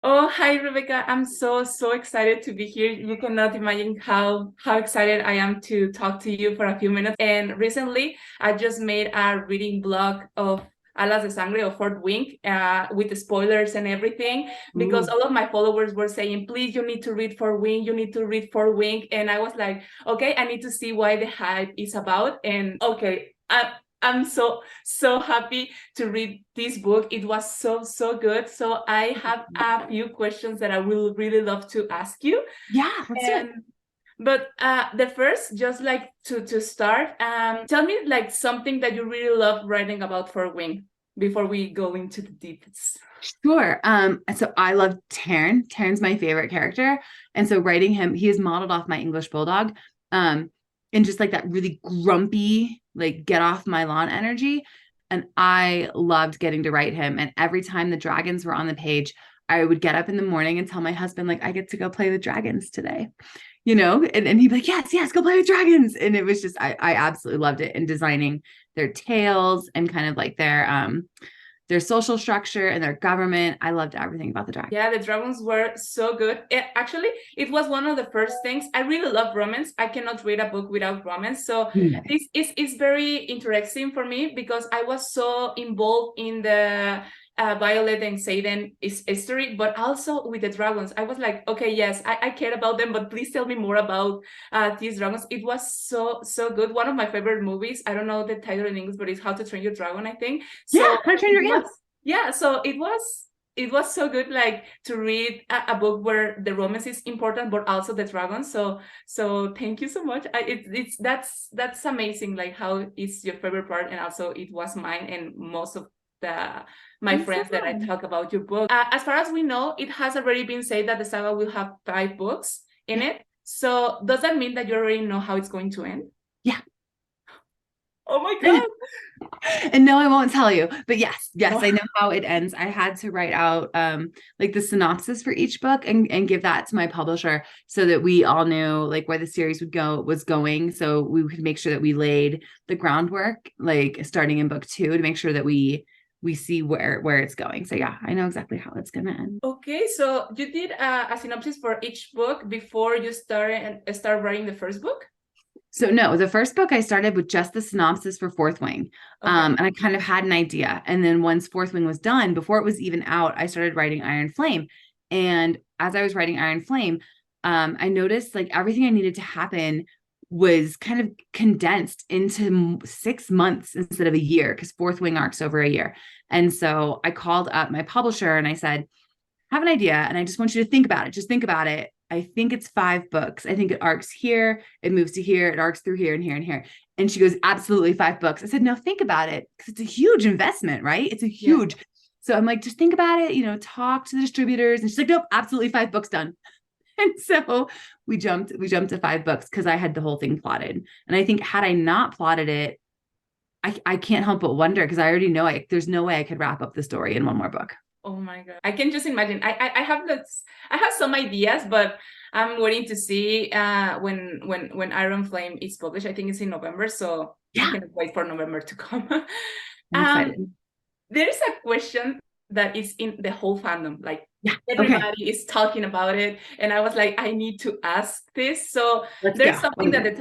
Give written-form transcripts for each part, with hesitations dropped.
Oh, hi, Rebecca. I'm so excited to be here. You cannot imagine how excited I am to talk to you for a few minutes. And recently, I just made a reading blog of Alas de Sangre or Fourth Wing with the spoilers and everything because Ooh. all of my followers were saying, please, you need to read Fourth Wing, you need to read Fourth Wing. And I was like, okay, I need to see why the hype is about. And okay, I'm so happy to read this book. It was so good. So I have a few questions that I will really love to ask you. Yeah, let's do it. And but the first, just like to start, tell me like something that you really love writing about for Wing before we go into the deeps. Sure. So I love Taryn. Taryn's my favorite character. And so writing him, he is modeled off my English bulldog. Um, and just like that really grumpy, like get off my lawn energy. And I loved getting to write him. And every time the dragons were on the page, I would get up in the morning and tell my husband, like, I get to go play with dragons today, and he'd be like, yes, go play with dragons. And it was just, I absolutely loved it in designing their tails and kind of like their social structure and their government. I loved everything about the dragon. Yeah, the dragons were so good. Actually, it was one of the first things. I really love romance. I cannot read a book without romance. So Yeah. this is very interesting for me because I was so involved in the Violet and Xaden is history, but also with the dragons. I was like, okay, yes, I care about them, but please tell me more about these dragons. It was so good. One of my favorite movies. I don't know the title in English, but it's How to Train Your Dragon, I think. Yeah, So How to Train it Your was Dragon. yeah, so it was so good like to read a book where the romance is important but also the dragon. So thank you so much. It's that's amazing like how it's your favorite part and also it was mine and most of the my I'm so friends that I glad. talk about your book. As far as we know, it has already been said that the saga will have 5 books in Yeah. it. So does that mean that you already know how it's going to end? Yeah. Oh my god. And no, I won't tell you. But yes, I Oh. know how it ends. I had to write out like the synopsis for each book and give that to my publisher so that we all knew like where the series was going. So we could make sure that we laid the groundwork, like starting in book 2 to make sure that we see where it's going. So yeah, I know exactly how it's gonna end. Okay, so you did a synopsis for each book before you start writing the first book? So no, the first book I started with just the synopsis for Fourth Wing. Okay. And I kind of had an idea. And then once Fourth Wing was done, before it was even out, I started writing Iron Flame. And as I was writing Iron Flame, I noticed like everything I needed to happen was kind of condensed into 6 months instead of a year, because Fourth Wing arcs over a year. And so I called up my publisher and I said, have an idea and I just want you to think about it. Just think about it. I think it's 5 books. I think it arcs here, it moves to here, it arcs through here and here and here. And she goes, absolutely 5 books. I said, no, think about it because it's a huge investment, right? It's a Yeah. huge. So I'm like, just think about it, talk to the distributors. And she's like, nope, absolutely 5 books done. And so we jumped to 5 books because I had the whole thing plotted. And I think had I not plotted it, I can't help but wonder because I already know there's no way I could wrap up the story in one more book. Oh my God. I can just imagine. I have some ideas, but I'm waiting to see when Iron Flame is published. I think it's in November, so I Yeah, cannot wait for November to come. I'm um excited. there's a question that is in the whole fandom. Like Yeah. Okay. everybody is talking about it, and I was like, I need to ask this. So Let's there's go. What something is that it?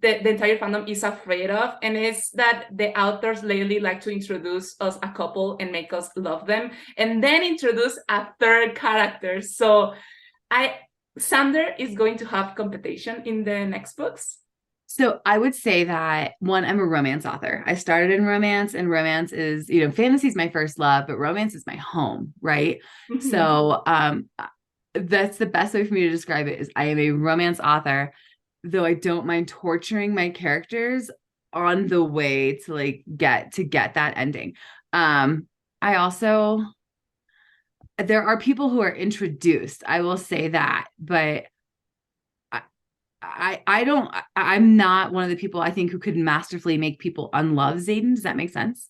the entire fandom is afraid of, and it's that the authors lately like to introduce us a couple and make us love them, and then introduce a third character. So I Sander is going to have competition in the next books. So I would say that one, I'm a romance author. I started in romance, and romance is, fantasy is my first love, but romance is my home, right? Mhm. So that's the best way for me to describe it is I am a romance author, though I don't mind torturing my characters on the way to like get that ending. I also there are people who are introduced, I will say that, but I don't I'm not one of the people I think who could masterfully make people unlove Xaden. Does that make sense?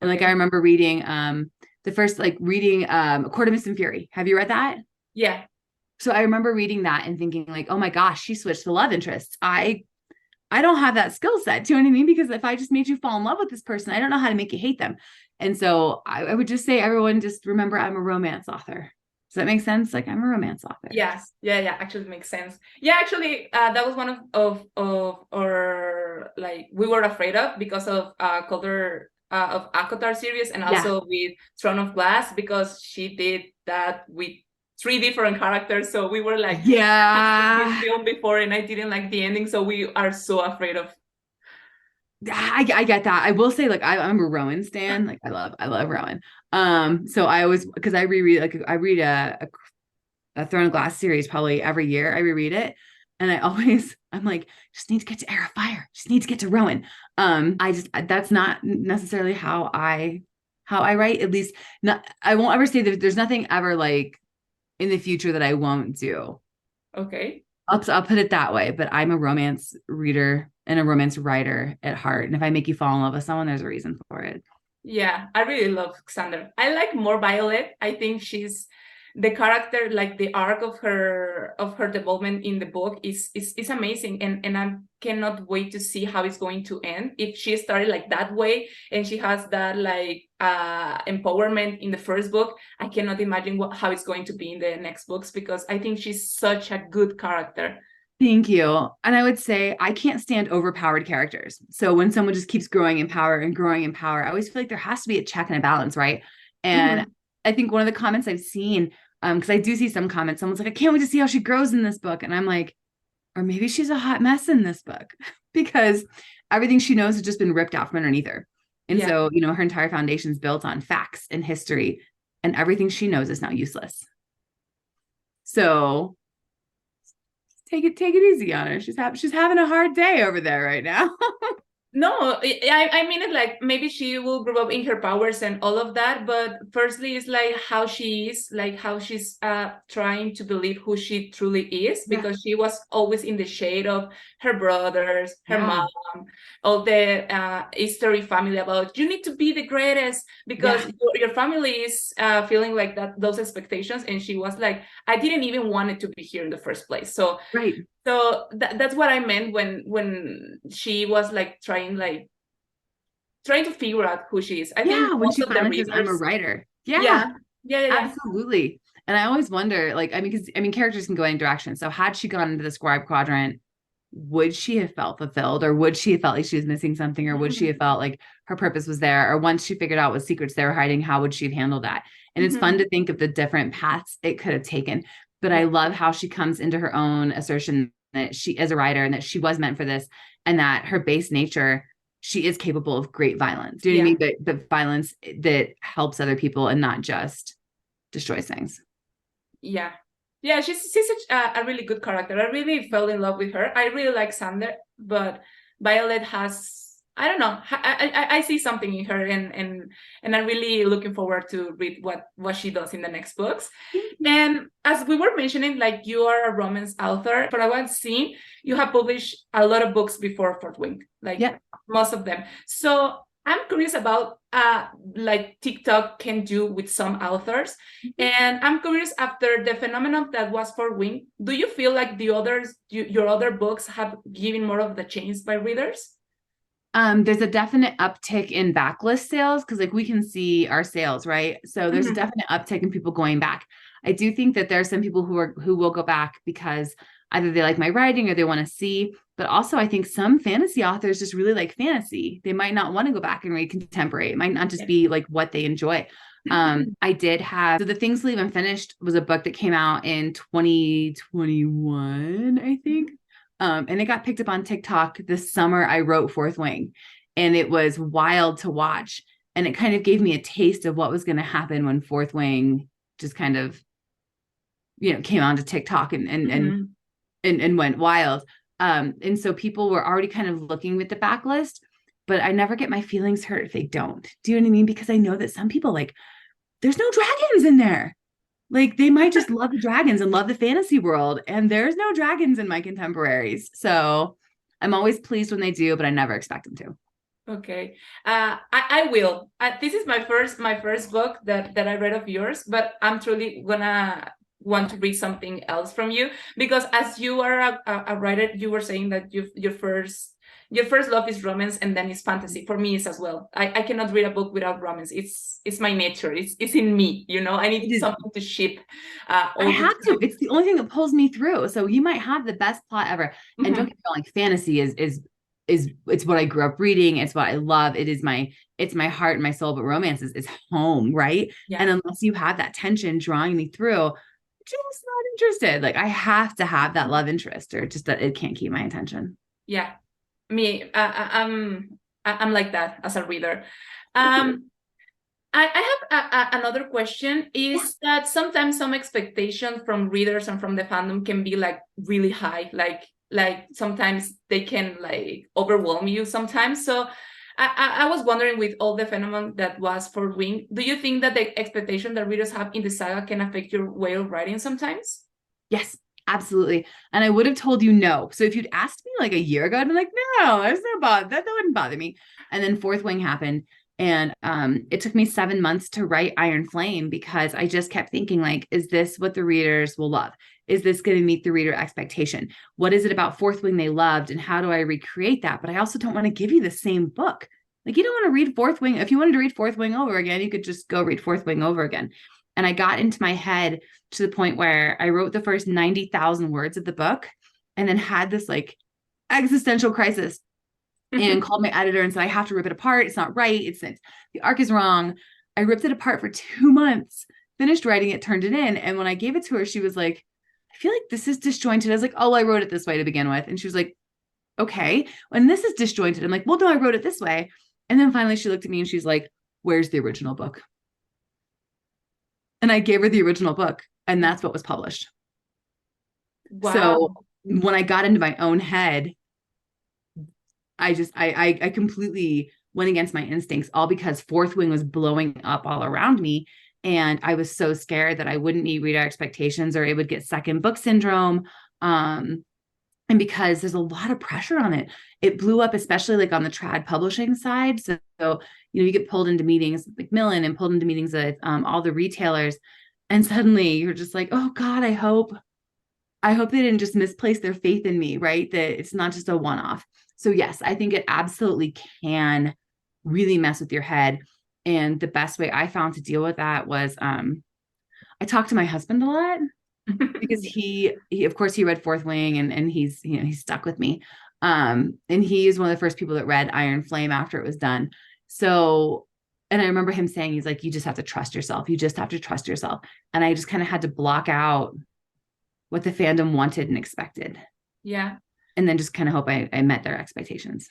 And like I Okay. remember reading the first like reading Court and Fury. Have you read that? Yeah. So I remember reading that and thinking like, oh my gosh, she switched the love interests. I don't have that skill set. Do you know what I mean? Because if I just made you fall in love with this person, I don't know how to make you hate them. And so I would just say everyone just remember I'm a romance author. Does that make sense? Like, I'm a romance author. Yes, yeah, actually makes sense. Yeah, actually, that was one of or like we were afraid of because of color of Akotar series, and Yeah. also with Throne of Glass, because she did that with three different characters. So we were like, I've seen this Yeah. film before and I didn't like the ending, so we are so afraid of. I get that. I will say, like, I'm a Rowan stan. Like, I love Rowan. So I always, because I reread, like, I read a Throne of Glass series probably every year. I reread it, and I'm like, just need to get to Heir of Fire. Just need to get to Rowan. That's not necessarily how I write. At least not. I won't ever say that there's nothing ever like in the future that I won't do. Okay. I'll put it that way, but I'm a romance reader and a romance writer at heart. And if I make you fall in love with someone, there's a reason for it. Yeah, I really love Xander. I like more Violet. I think she's the character, like the arc of her development in the book is amazing, and I cannot wait to see how it's going to end. If she started like that way and she has that like empowerment in the first book, I cannot imagine how it's going to be in the next books, because I think she's such a good character. Thank you. And I would say I can't stand overpowered characters. So when someone just keeps growing in power and growing in power, I always feel like there has to be a check and a balance, right? And Mhm. I think one of the comments I've seen, because I do see some comments, someone's like, I can't wait to see how she grows in this book. And I'm like, or maybe she's a hot mess in this book because everything she knows has just been ripped out from underneath her. And Yeah. so, her entire foundation is built on facts and history, and everything she knows is now useless. So take it easy on her. She's having a hard day over there right now. No, I mean it like maybe she will grow up in her powers and all of that, but firstly it's like how she is, like how she's trying to believe who she truly is, Yeah. because she was always in the shade of her brothers, her Yeah. mom, all the history family about you need to be the greatest, because Yeah. your family is feeling like that, those expectations, and she was like, I didn't even want it to be here in the first place. Right. So that's what I meant when she was like trying to figure out who she is. I think Yeah. When most she of the finally says, I'm a readers, writer. Yeah. yeah, yeah. Absolutely. And I always wonder, like, I mean, because characters can go any direction. So had she gone into the scribe quadrant, would she have felt fulfilled, or would she have felt like she was missing something, or would she have felt like her purpose was there? Or once she figured out what secrets they were hiding, how would she have handled that? And it's fun to think of the different paths it could have taken. But I Yeah, love how she comes into her own assertion that she is a writer and that she was meant for this, and that her base nature, she is capable of great violence. Do you know what I yeah. mean? But violence that helps other people and not just destroys things. Yeah. Yeah, she's such a really good character. I really fell in love with her. I really like Sander, but Violet has, I don't know, I see something in her, and I'm really looking forward to read what she does in the next books. Thank you. And as we were mentioning, like you are a romance author. For what I've seen, you have published a lot of books before Fort Wing, like Yeah. most of them. So I'm curious about like TikTok can do with some authors. And I'm curious, after the phenomenon that was for Wing, do you feel like your other books have given more of the chance by readers? There's a definite uptick in backlist sales because like we can see our sales, right? So there's a definite uptick in people going back. I do think that there are some people who will go back because either they like my writing or they want to see, but also I think some fantasy authors just really like fantasy. They might not want to go back and read contemporary. It might not just Yeah. be like what they enjoy. I did have, so The Things Leave Unfinished was a book that came out in 2021, I think. And it got picked up on TikTok this summer. I wrote Fourth Wing, and it was wild to watch. And it kind of gave me a taste of what was going to happen when Fourth Wing just kind of, came onto TikTok and went wild. And so people were already kind of looking with the backlist, but I never get my feelings hurt if they don't. Do you know what I mean? Because I know that some people like, there's no dragons in there. Like they might just love the dragons and love the fantasy world, and there's no dragons in my contemporaries. So I'm always pleased when they do, but I never expect them to. Okay. I will. This is my first book that I read of yours, but I'm truly gonna want to read something else from you, because as you are a writer, you were saying that your first your first love is romance and then it's fantasy. For me, it's as well. I cannot read a book without romance. It's my nature. It's in me, you know. I need something to ship I all the have to. It's the only thing that pulls me through. So you might have the best plot ever. And don't get me wrong, like fantasy is it's what I grew up reading. It's what I love. It's my heart and my soul, but romance is home, right? Yeah. And unless you have that tension drawing me through, I'm just not interested. Like I have to have that love interest, or just that it can't keep my attention. Yeah. Me, I'm like that as a reader. I have another question is that sometimes some expectations from readers and from the fandom can be like really high, like sometimes they can like overwhelm you sometimes. So I was wondering, with all the phenomenon that was for Wing, do you think that the expectation that readers have in the saga can affect your way of writing sometimes? Yes, absolutely. And I would have told you no. So if you'd asked me like a year ago, I'd be like, no, there's no bother. That wouldn't bother me. And then Fourth Wing happened. And it took me 7 months to write Iron Flame because I just kept thinking, like, is this what the readers will love? Is this going to meet the reader expectation? What is it about Fourth Wing they loved? And how do I recreate that? But I also don't want to give you the same book. Like, you don't want to read Fourth Wing. If you wanted to read Fourth Wing over again, you could just go read Fourth Wing over again. And I got into my head to the point where I wrote the first 90,000 words of the book and then had this like existential crisis and called my editor and said, I have to rip it apart. It's not right. The arc is wrong. I ripped it apart for 2 months, finished writing it, turned it in. And when I gave it to her, she was like, I feel like this is disjointed. I was like, oh, I wrote it this way to begin with. And she was like, okay. And this is disjointed. I'm like, well, no, I wrote it this way. And then finally she looked at me and she's like, where's the original book? And I gave her the original book, and that's what was published. Wow. So when I got into my own head, I completely went against my instincts, all because Fourth Wing was blowing up all around me. And I was so scared that I wouldn't meet reader expectations, or it would get second book syndrome. And because there's a lot of pressure on it, it blew up, especially like on the trad publishing side. So you get pulled into meetings with Macmillan and pulled into meetings with all the retailers. And suddenly you're just like, oh God, I hope they didn't just misplace their faith in me, right? That it's not just a one-off. So yes, I think it absolutely can really mess with your head. And the best way I found to deal with that was I talked to my husband a lot because he of course he read Fourth Wing, and he's stuck with me. And he is one of the first people that read Iron Flame after it was done. So, and I remember him saying, he's like, you just have to trust yourself. You just have to trust yourself. And I just kind of had to block out what the fandom wanted and expected. Yeah. And then just kind of hope I met their expectations.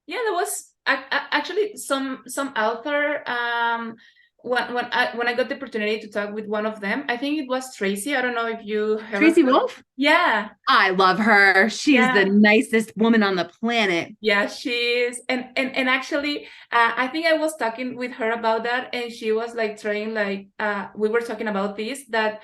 Yeah, there was actually some author, when I got the opportunity to talk with one of them, I think it was Tracy. I don't know if you have Tracy Wolf? Yeah. I love her. She's the nicest woman on the planet. Yeah, she is. And actually, I think I was talking with her about that, and she was like trying, like, we were talking about this, that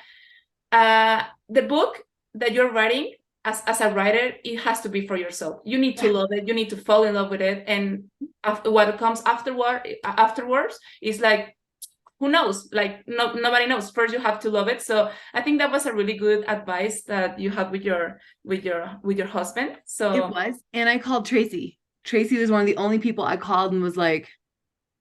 the book that you're writing, as a writer, it has to be for yourself. You need to love it. You need to fall in love with it. And after what comes afterwards is like, who knows? Like, nobody knows. First, you have to love it. So I think that was a really good advice that you had with your husband. So it was. And I called Tracy. Tracy was one of the only people I called and was like,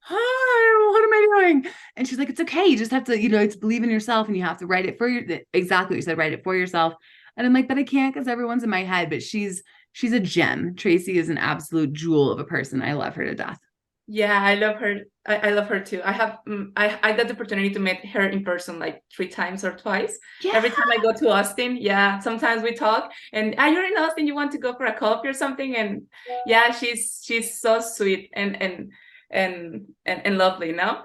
hi, what am I doing? And she's like, it's okay. You just have to, it's believe in yourself, and you have to write it for exactly what you said, write it for yourself. And I'm like, but I can't, because everyone's in my head. But she's a gem. Tracy is an absolute jewel of a person. I love her to death. Yeah, I love her. I love her too. I got the opportunity to meet her in person like 3 times or twice. Yeah. Every time I go to Austin, sometimes we talk, and you're in Austin, you want to go for a coffee or something, and she's so sweet and lovely, no?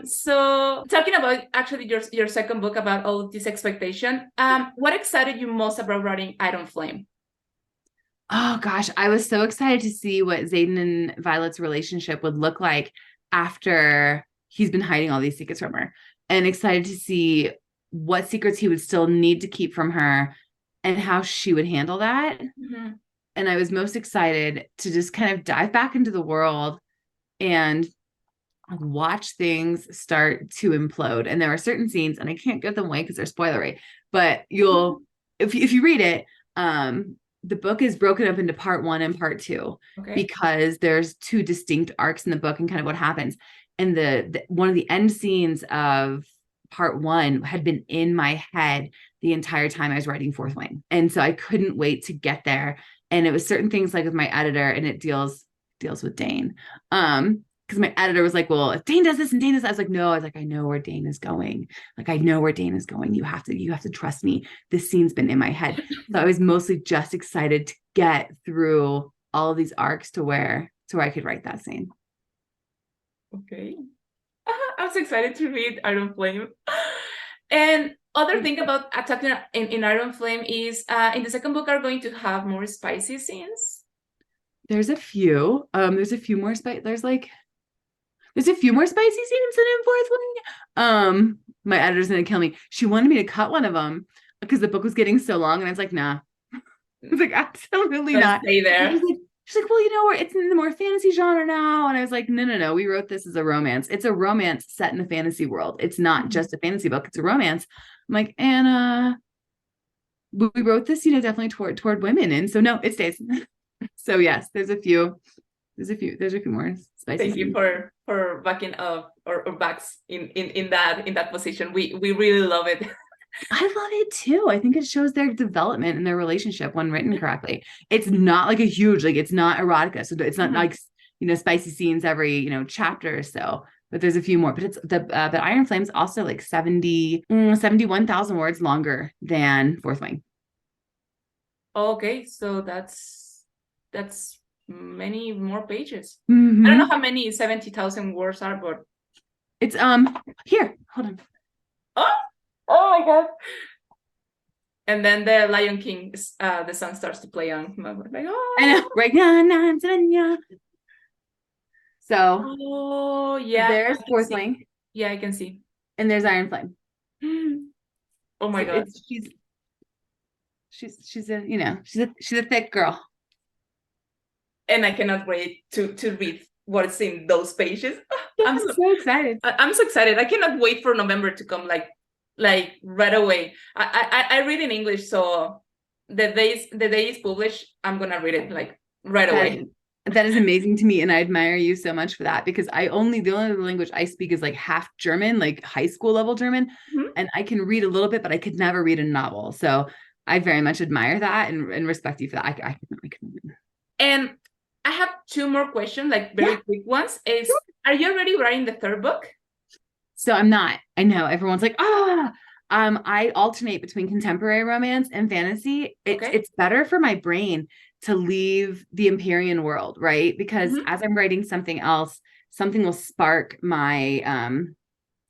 So talking about actually your second book, about all this expectation, what excited you most about writing Iron Flame? Oh gosh, I was so excited to see what Xaden and Violet's relationship would look like after he's been hiding all these secrets from her, and excited to see what secrets he would still need to keep from her and how she would handle that. Mm-hmm. And I was most excited to just kind of dive back into the world and watch things start to implode. And there are certain scenes, and I can't give them away because they're spoilery, but you'll, if you read it, the book is broken up into part 1 and part 2 Okay. because there's 2 distinct arcs in the book and kind of what happens. And the one of the end scenes of part 1 had been in my head the entire time I was writing Fourth Wing. And so I couldn't wait to get there. And it was certain things like with my editor, and it deals with Dane. Because my editor was like, well, if Dane does this and Dane does that, I was like, no, I was like, I know where Dane is going. Like, I know where Dane is going. You have to trust me. This scene's been in my head. So I was mostly just excited to get through all of these arcs to where I could write that scene. Okay. I'm so excited to read Iron Flame. And other thing about attacking in Iron Flame is in the second book are going to have more spicy scenes. There's a few. There's a few more there's a few more spicy scenes than in Fourth Wing. My editor's gonna kill me. She wanted me to cut one of them because the book was getting so long, and I was like, nah. I was like, absolutely not. Stay there. She's like, well, it's in the more fantasy genre now. And I was like, no. We wrote this as a romance. It's a romance set in a fantasy world. It's not just a fantasy book. It's a romance. I'm like, and we wrote this, definitely toward women. And so no, it stays. So yes, there's a few more spicy. Thank you for backing up or backs in that position. We really love it. I love it too. I think it shows their development and their relationship when written correctly. It's not like a huge, it's not erotica. So it's not like, spicy scenes every, chapter or so, but there's a few more. But it's but Iron Flame's also like 71,000 words longer than Fourth Wing. Okay, so that's many more pages. Mm-hmm. I don't know how many 70,000 words are, but it's here. Hold on. Oh my god! And then the Lion King, the song starts to play on. Like, oh. I know, right now. So, oh yeah, there's Fourth Wing. Yeah, I can see. And there's Iron Flame. Oh my god! She's a thick girl. And I cannot wait to read what's in those pages. I'm so excited. I'm so excited. I cannot wait for November to come. Like right away. I read in English, so the day it's published, I'm gonna read it like right away. That is amazing to me, and I admire you so much for that, because the only language I speak is like half German, like high school level German, and I can read a little bit, but I could never read a novel. So I very much admire that and respect you for that. I can. And I have 2 more questions, like very quick ones. Are you already writing the 3rd book? So I'm not. I know everyone's like, I alternate between contemporary romance and fantasy. It's better for my brain to leave the Empyrean world, right? Because as I'm writing something else, something will spark my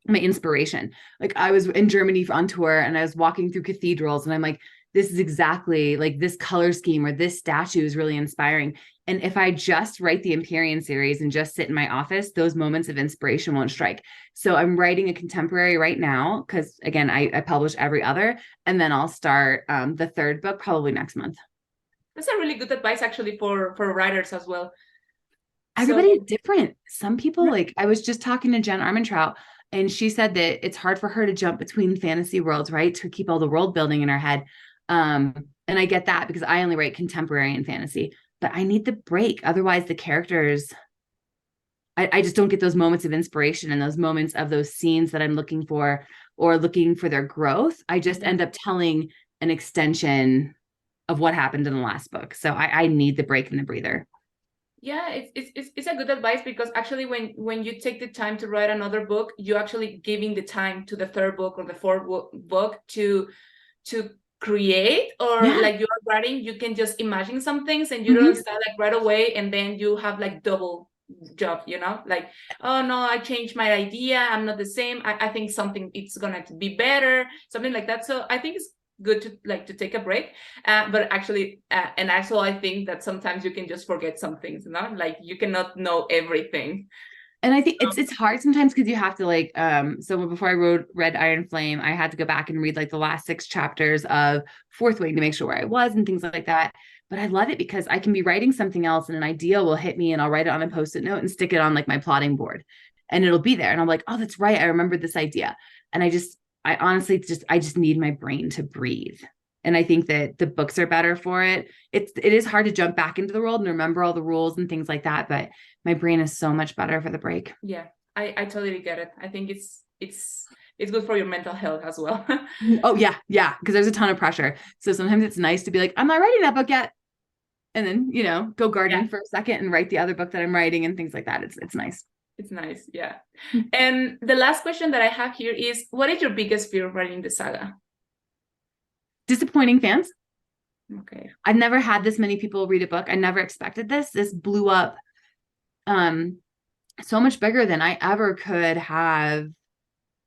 my inspiration. Like I was in Germany on tour, and I was walking through cathedrals, and I'm like, this is exactly like this color scheme, or this statue is really inspiring. And if I just write the Empyrean series and just sit in my office, those moments of inspiration won't strike. So I'm writing a contemporary right now, because again, I publish every other, and then I'll start the 3rd book probably next month. That's a really good advice, actually, for writers as well. Everybody's different. Some people, like I was just talking to Jen Armentrout, and she said that it's hard for her to jump between fantasy worlds, right? To keep all the world building in her head. And I get that, because I only write contemporary and fantasy, but I need the break. Otherwise the characters, I just don't get those moments of inspiration and those moments of those scenes that I'm looking for, or looking for their growth. I just end up telling an extension of what happened in the last book. So I need the break and the breather. Yeah, it's a good advice, because actually when you take the time to write another book, you're actually giving the time to the 3rd book or the 4th book to create, or like you're writing, you can just imagine some things, and you don't start like right away, and then you have like double job, like, oh no, I changed my idea, I'm not the same, I think something it's gonna be better, something like that. So I think it's good to take a break, but actually and also I think that sometimes you can just forget some things, like you cannot know everything. And I think it's hard sometimes, because you have to like, so before I read Iron Flame, I had to go back and read like the last 6 chapters of Fourth Wing to make sure where I was and things like that. But I love it, because I can be writing something else and an idea will hit me, and I'll write it on a Post-it note and stick it on like my plotting board, and it'll be there. And I'm like, oh, that's right, I remembered this idea. And I honestly just need my brain to breathe. And I think that the books are better for it. It is hard to jump back into the world and remember all the rules and things like that, but my brain is so much better for the break. Yeah, I totally get it. I think it's good for your mental health as well. Oh yeah, yeah, because there's a ton of pressure. So sometimes it's nice to be like, I'm not writing that book yet, and then go gardening for a second and write the other book that I'm writing and things like that. It's nice. It's nice, yeah. And the last question that I have here is, what is your biggest fear of writing the saga? Disappointing fans. Okay. I've never had this many people read a book. I never expected this. This blew up so much bigger than I ever could have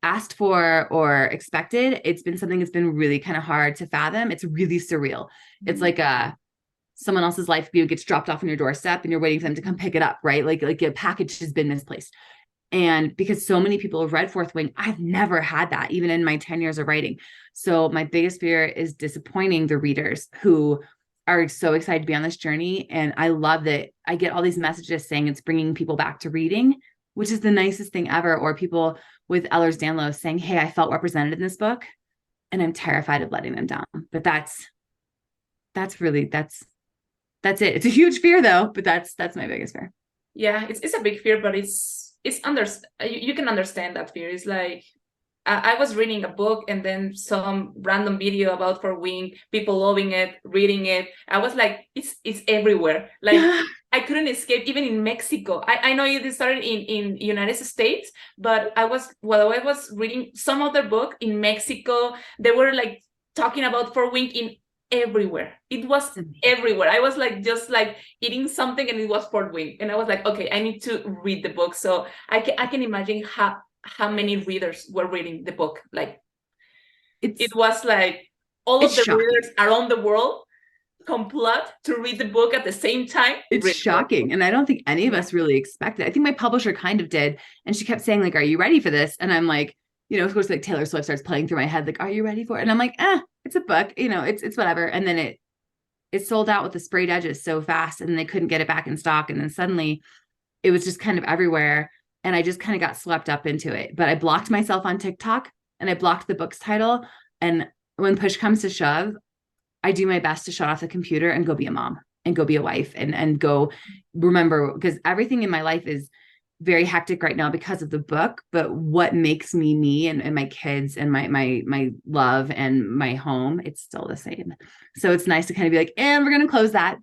asked for or expected. It's been something that's been really kind of hard to fathom. It's really surreal. It's like someone else's life gets dropped off on your doorstep and you're waiting for them to come pick it up, right? Like a package has been misplaced. And because so many people have read Fourth Wing, I've never had that, even in my 10 years of writing. So my biggest fear is disappointing the readers who are so excited to be on this journey. And I love that I get all these messages saying it's bringing people back to reading, which is the nicest thing ever. Or people with Ehlers-Danlos saying, hey, I felt represented in this book and I'm terrified of letting them down. But that's it. It's a huge fear though, but that's my biggest fear. Yeah, it's a big fear, but you can understand that fear. It's like I was reading a book and then some random video about Fourth Wing, people loving it, reading it. I was like, it's everywhere. Like I couldn't escape, even in Mexico. I know it started in United States, but while I was reading some other book in Mexico, they were like talking about Fourth Wing in everywhere. It was everywhere. I was like just like eating something and it was Fourth Wing, and I was like, okay, I need to read the book. So I can imagine how many readers were reading the book. Like it was like all of the readers around the world complot to read the book at the same time. It's shocking. And I don't think any of us really expected it. I think my publisher kind of did. And she kept saying, like, are you ready for this? And I'm like, of course, like Taylor Swift starts playing through my head, like, are you ready for it? And I'm like, it's a book, it's whatever. And then it sold out with the sprayed edges so fast and they couldn't get it back in stock. And then suddenly it was just kind of everywhere. And I just kind of got swept up into it. But I blocked myself on TikTok and I blocked the book's title. And when push comes to shove, I do my best to shut off the computer and go be a mom and go be a wife and go remember, because everything in my life is very hectic right now because of the book, but what makes me me and my kids and my love and my home, it's still the same. So it's nice to kind of be like, and we're going to close that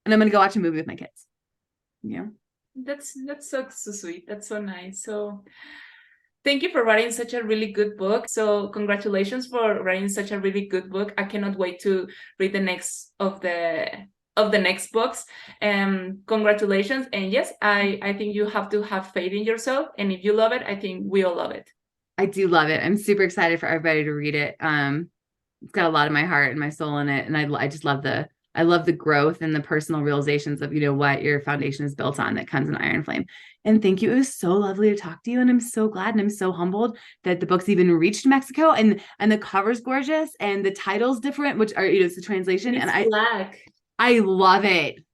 and I'm going to go watch a movie with my kids. That's so sweet. That's so nice. So thank you for writing such a really good book. So congratulations for writing such a really good book. I cannot wait to read the next of the next books. Congratulations. And yes, I think you have to have faith in yourself. And if you love it, I think we all love it. I do love it. I'm super excited for everybody to read it. It's got a lot of my heart and my soul in it. And I just love I love the growth and the personal realizations of, what your foundation is built on that comes in Iron Flame. And thank you. It was so lovely to talk to you. And I'm so glad and I'm so humbled that the book's even reached Mexico and the cover's gorgeous and the title's different, which are, it's the translation. It's and black. I love it.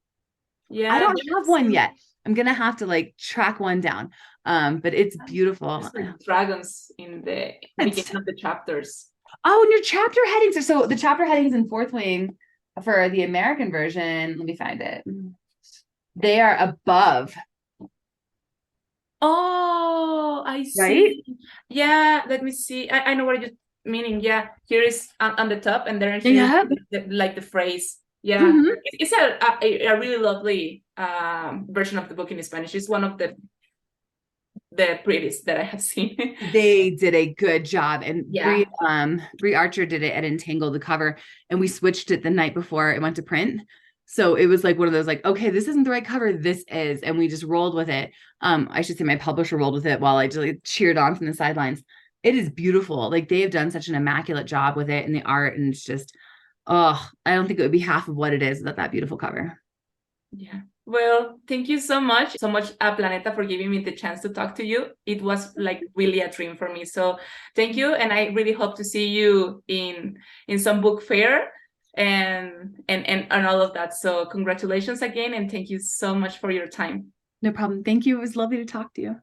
Yeah. I don't have one yet. I'm going to have to like track one down. But it's beautiful. There's like dragons in the beginning of the chapters. Oh, and your chapter headings are so the chapter headings in Fourth Wing for the American version, let me find it. They are above. Oh, I see. Right? Yeah, let me see. I know what you're meaning. Yeah, here is on the top, and there is like the phrase. Yeah, it's a really lovely version of the book in Spanish. It's one of the prettiest that I have seen. They did a good job. And Bree Archer did it at Entangle, the cover, and we switched it the night before it went to print. So it was like one of those like, okay, this isn't the right cover, this is, and we just rolled with it. I should say my publisher rolled with it while I just like, cheered on from the sidelines. It is beautiful. Like they have done such an immaculate job with it and the art, and it's just, I don't think it would be half of what it is without that beautiful cover. Yeah. Well, thank you so much, Planeta, for giving me the chance to talk to you. It was like really a dream for me. So thank you. And I really hope to see you in some book fair and all of that. So congratulations again. And thank you so much for your time. No problem. Thank you. It was lovely to talk to you.